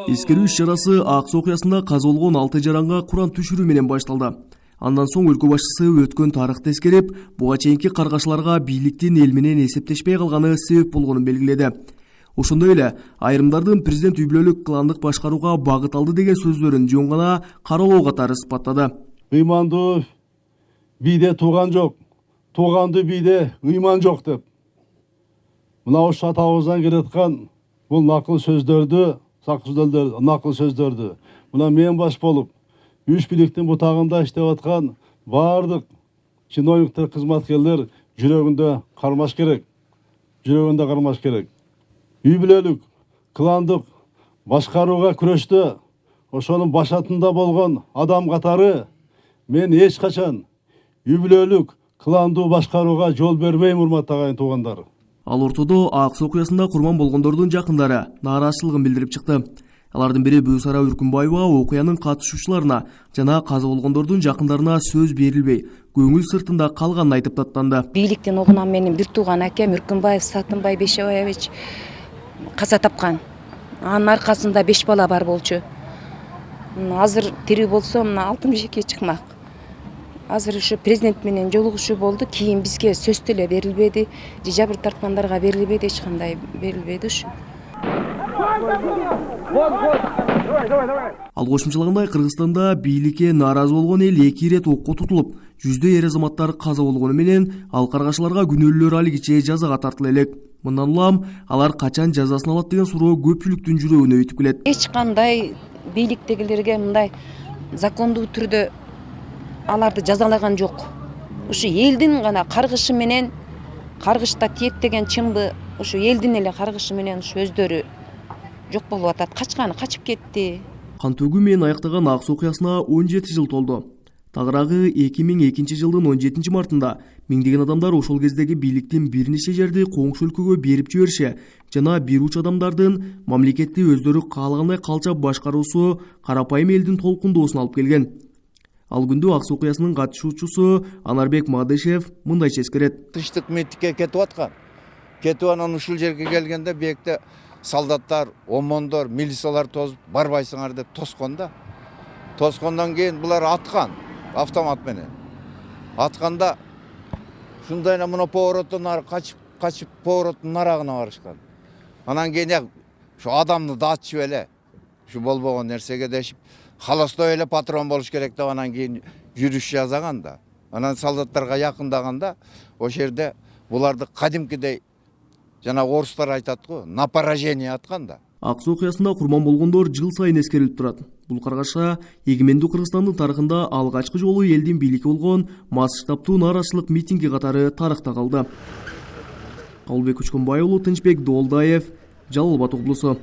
Эскерүү иш-чарасы Аксы окуясында каза болгон 6 жаранга Куран түшүрүү менен башталды. Андан соң өлкө башчысы өткөн тарыхты эскерип, буга чейинки каргашаларга бийликтин эл менен эсептешпей калганы себеп болгонун белгиледи. Ошондой эле айрымдардын президент үй бүлөлүк кландык башкарууга багыт алды деген сөздөрүн жөн гана каралоо катары сыпаттады. Ыйманды бийде тууган жок, тууганды бийде ыйман жок деп. Мына ушу атабыздан келаткан бул накыл сөздөрдү, накыл сөздөрдү мына мен баш болуп, үч бийликтин бутагында иштеп аткан бардык чиновниктер, кызматкерлер жүрөгүндө кармаш керек. Жүрөгүндө кармаш керек. Үй бүлөлүк, кландык башкарууга күрөштө ошонун башатында болгон адам катары мен эч качан үй бүлөлүк, кландуу башкарууга жол бербейм, урматтуу агайын туугандар. Ал ортодо Аксы окуясында курман болгондордун жакындары нааразычылыгын билдирип чыкты. Алардын бири Бүүсара Үркүнбаева окуянын катышуучуларына жана каза болгондордун жакындарына сөз берилбей, көңүл сыртында калганын айтып даттанды. Бийликтен огунам менин бир тууган акем Үркүнбаев Сатынбай Бешебаевич каза тапкан. Анын аркасында 5 бала бар болчу. Азыр тирүү болсо мына 62 чыкмак. Азыр ушу президент менен жолугушуу болду. Кийин бизге сөз деле берилбеди. Жабыр тарткандарга берилбеди, эч кандай берилбеди ушу. Ал кошумчалагандай Кыргызстанда бийликке нааразы болгон эл 2 ирет окко тутулуп, жүздөй эр азаматтар каза болгону менен ал каргашаларга күнөөлүүлөр алигиче жазага тартыла элек. Мындан улам алар качан жазасын алат деген суроо көпчүлүктүн жүрөгүнө өтүп келет. Эч кандай бийликтегилерге мындай закондуу түрдө аларды жазалаган жок. Ушу элдин гана каргышы менен, каргышта тиектеген чымбы ушу элдин эле каргышы менен ушу өздөрү жок болуп атат. Качканы качып кетти. Кан төгүү менен аяктаган Аксы окуясына 17 жыл толду. Тагыраагы 2002 жылдын 17 мартында миңдеген адамдар ошол кездеги бийликтин бир нече жерди коңшу өлкөгө берип жибериши жана бир уч адамдардын мамлекетти өздөрү каалагандай калчап башкаруусу карапайым элдин толкундоосуна алып келген. Ал күндө Аксы окуясынын катышуучусу Анарбек Мадышев мындайча эскерет. Тынчтык митикке кетип аткан. Кетип анан ушул жерге келгенде биекте солдаттар, омондор, милициялар тозуп барбайсыңар деп тоскон да. Тоскондон кийин булар аткан автомат менен. Атканда ушундайна мына повороттон ары качып повороттун нарагына барышкан. Анан кийин ушу адамды датчып эле ушу болбогон нерсеге дешип халостой эле патрон болуш керек деп анан кийин жүрүш жасаган да. Анан солдаттарга жакындаганда ошол жерде буларды кадимкидей жана орустар айтат го, на поражение аткан да. Аксы окуясында курман болгондор жыл сайын эскерилип турат. Бул каргаша эгемендүү Кыргызстандын тарыхында алгачкы жолу элдин бийликке болгон масштабтуу нааразычылык митинги катары тарыхта калды. Кабылбек Көчкөнбай уулу, Тынчбек Доолдаев, Жалал Абад облусу.